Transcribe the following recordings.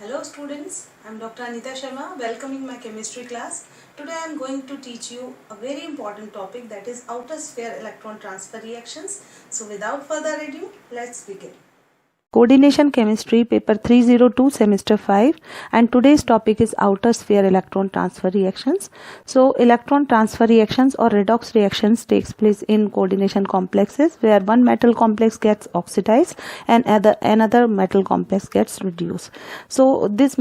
Hello students, I am Dr. Anita Sharma welcoming my chemistry class. Today I am going to teach you a very important topic, that is outer sphere electron transfer reactions. So without further ado, let's begin. Coordination Chemistry Paper 302 Semester 5, and today's topic is outer sphere electron transfer reactions. So electron transfer reactions or redox reactions takes place in coordination complexes where one metal complex gets oxidized and another metal complex gets reduced. So these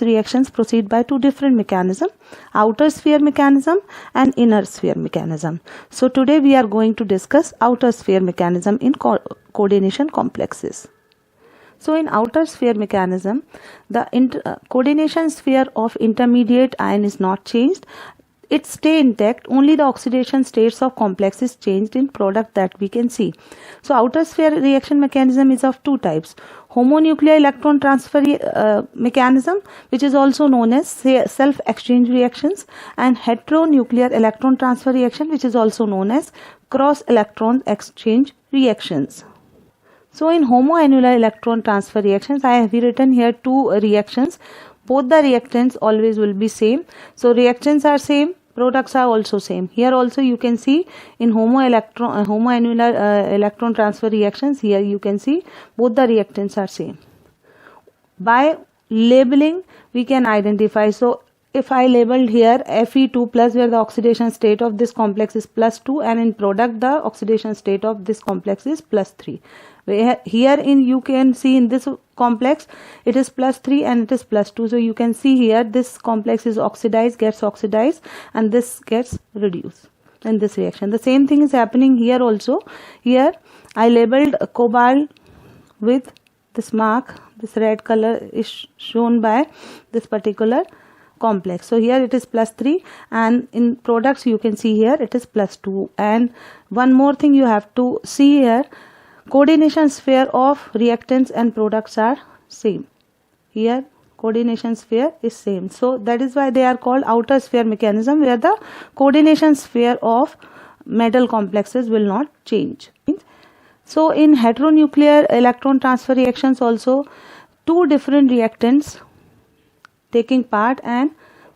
reactions proceed by two different mechanisms, outer sphere mechanism and inner sphere mechanism. So today we are going to discuss outer sphere mechanism in coordination complexes. So in outer sphere mechanism, the coordination sphere of intermediate ion is not changed. It stays intact, only the oxidation states of complex is changed in product that we can see. So outer sphere reaction mechanism is of two types. Homonuclear electron transfer mechanism, which is also known as self-exchange reactions, and heteronuclear electron transfer reaction, which is also known as cross-electron exchange reactions. So in homoannular electron transfer reactions, I have written here two reactions. Both the reactants always will be same. So reactants are same, products are also same. Here also you can see in homoannular electron transfer reactions, here you can see both the reactants are same. By labeling, we can identify. So if I labeled here Fe2 plus, where the oxidation state of this complex is +2, and in product the oxidation state of this complex is +3. Here you can see in this complex it is +3 and it is +2. So you can see here this complex is gets oxidized and this gets reduced in this reaction. The same thing is happening here also. Here I labeled cobalt with this mark. This red color is shown by this particular complex. So here it is +3, and in products you can see here it is +2. And one more thing you have to see here, coordination sphere of reactants and products are same. Here coordination sphere is same. So that is why they are called outer sphere mechanism, where the coordination sphere of metal complexes will not change. So in heteronuclear electron transfer reactions also, two different reactants taking part and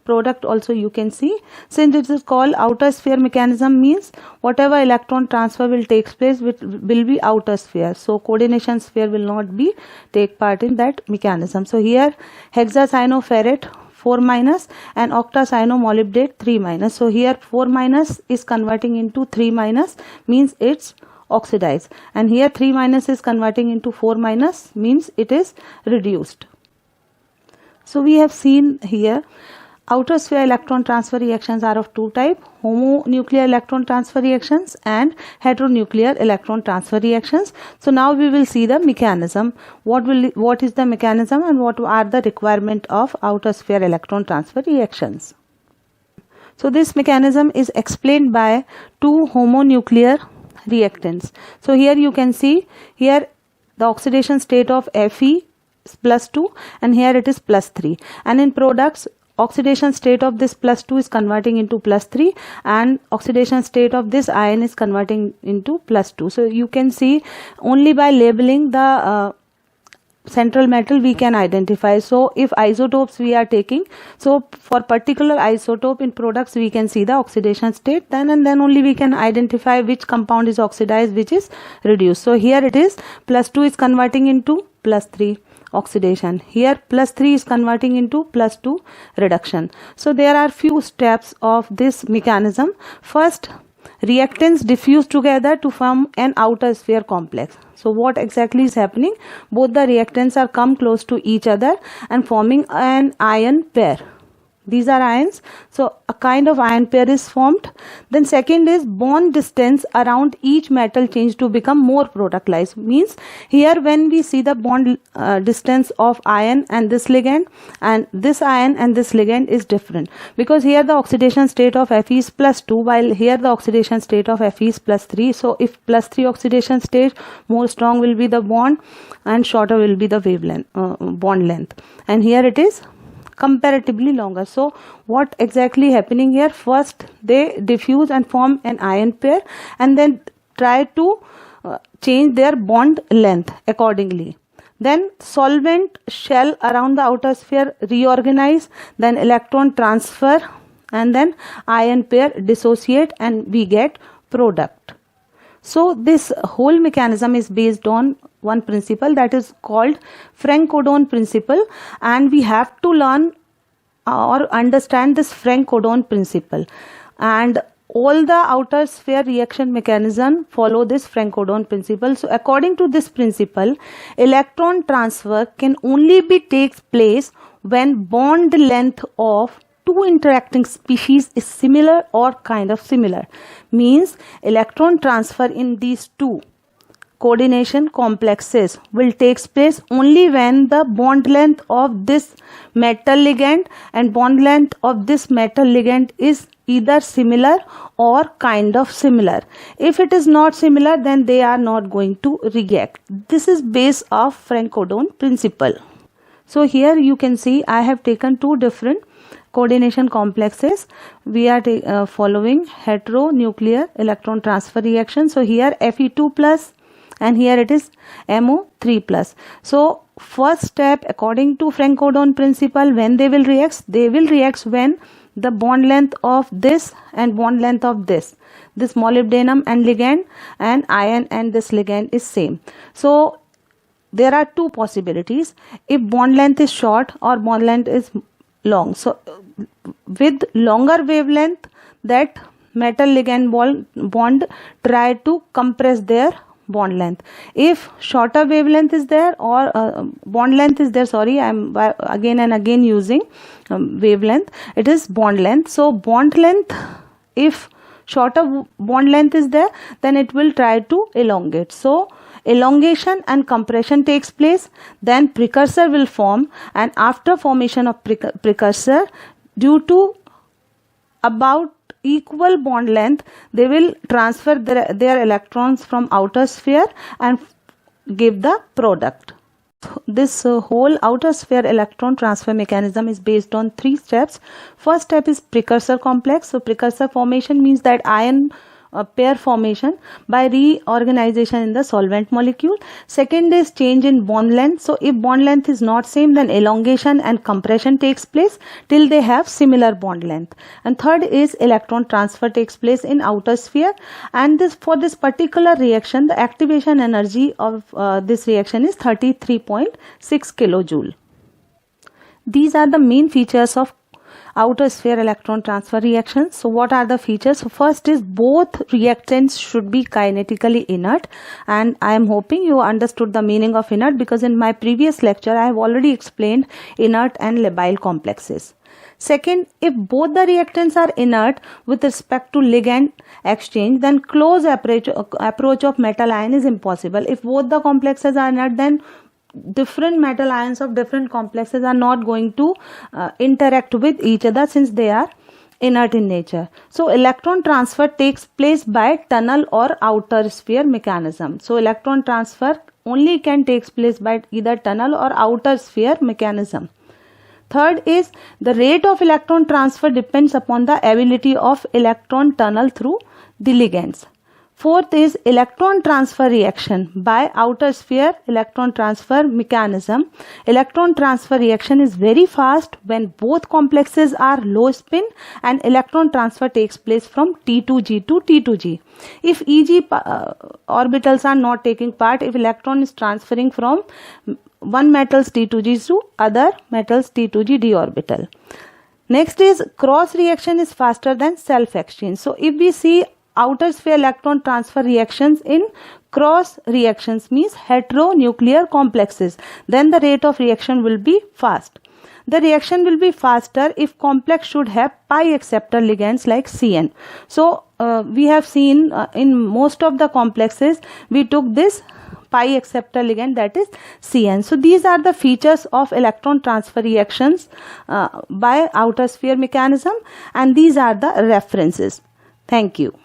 product also you can see. Since it is called outer sphere mechanism, means whatever electron transfer will take place will be outer sphere. So coordination sphere will not be take part in that mechanism. So here hexacyanoferrate 4- and octacynomolybdate 3-. So here 4- is converting into 3-, means it's oxidized, and here 3- is converting into 4-, means it is reduced. So we have seen here outer sphere electron transfer reactions are of two types, homonuclear electron transfer reactions and heteronuclear electron transfer reactions. So now we will see the mechanism. What is the mechanism and what are the requirement of outer sphere electron transfer reactions? So this mechanism is explained by two homonuclear reactants. So here you can see here the oxidation state of Fe is +2 and here it is +3, and in products oxidation state of this +2 is converting into +3 and oxidation state of this ion is converting into +2. So you can see only by labeling the central metal we can identify. So if isotopes we are taking, so for particular isotope in products we can see the oxidation state, then and then only we can identify which compound is oxidized, which is reduced. So here it is +2 is converting into +3 oxidation, here +3 is converting into +2 reduction. So there are few steps of this mechanism. First, reactants diffuse together to form an outer sphere complex. So what exactly is happening? Both the reactants are come close to each other and forming an ion pair. These are ions, so a kind of ion pair is formed. Then second is bond distance around each metal change to become more productized. Means here when we see the bond distance of ion and this ligand, and this ion and this ligand is different, because here the oxidation state of Fe is +2 while here the oxidation state of Fe is +3. So if +3 oxidation state, more strong will be the bond and shorter will be the wavelength, bond length, and here it is comparatively longer. So what exactly happening here? First they diffuse and form an ion pair and then try to change their bond length accordingly. Then solvent shell around the outer sphere reorganize, then electron transfer, and then ion pair dissociate, and we get product. So this whole mechanism is based on one principle that is called Franck-Odon principle, and we have to learn or understand this Franck-Odon principle, and all the outer sphere reaction mechanism follow this Franck-Odon principle. So according to this principle, electron transfer can only be takes place when bond length of two interacting species is similar or kind of similar. Means electron transfer in these two coordination complexes will take place only when the bond length of this metal ligand and bond length of this metal ligand is either similar or kind of similar. If it is not similar, then they are not going to react. This is base of Franck-Odon principle. So here you can see I have taken two different coordination complexes. We are following heteronuclear electron transfer reaction. So here Fe2 plus and here it is MO3 plus. So first step according to Franck-Odon principle, when they will react when the bond length of this and bond length of this molybdenum and ligand and iron and this ligand is same. So there are two possibilities, if bond length is short or bond length is long. So with longer wavelength, that metal ligand bond try to compress their bond length. If shorter wavelength is there or bond length is there, sorry, I am again and again using wavelength, it is bond length. So bond length, if shorter bond length is there, then it will try to elongate. So elongation and compression takes place, then precursor will form, and after formation of precursor, due to about equal bond length, they will transfer their electrons from outer sphere and give the product. This whole outer sphere electron transfer mechanism is based on three steps. First step is precursor complex. So precursor formation means that ion pair formation by reorganization in the solvent molecule. Second is change in bond length. So if bond length is not same, then elongation and compression takes place till they have similar bond length. And third is electron transfer takes place in outer sphere, and for this particular reaction, the activation energy of this reaction is 33.6 kilojoule. These are the main features of outer sphere electron transfer reactions. So what are the features? So first is both reactants should be kinetically inert, and I am hoping you understood the meaning of inert, because in my previous lecture I have already explained inert and labile complexes. Second, if both the reactants are inert with respect to ligand exchange, then close approach of metal ion is impossible. If both the complexes are inert, then different metal ions of different complexes are not going to interact with each other, since they are inert in nature. So electron transfer takes place by tunnel or outer sphere mechanism. So electron transfer only can take place by either tunnel or outer sphere mechanism. Third is the rate of electron transfer depends upon the ability of electron tunnel through the ligands. Fourth is electron transfer reaction by outer sphere electron transfer mechanism. Electron transfer reaction is very fast when both complexes are low spin and electron transfer takes place from T2G to T2G. If EG orbitals are not taking part, if electron is transferring from one metal's T2G to other metal's T2G d orbital. Next is cross reaction is faster than self exchange. So if we see outer sphere electron transfer reactions in cross reactions, means heteronuclear complexes, then the rate of reaction will be fast. The reaction will be faster if complex should have pi acceptor ligands like CN. So we have seen in most of the complexes we took this pi acceptor ligand, that is CN. So these are the features of electron transfer reactions by outer sphere mechanism, and these are the references. Thank you.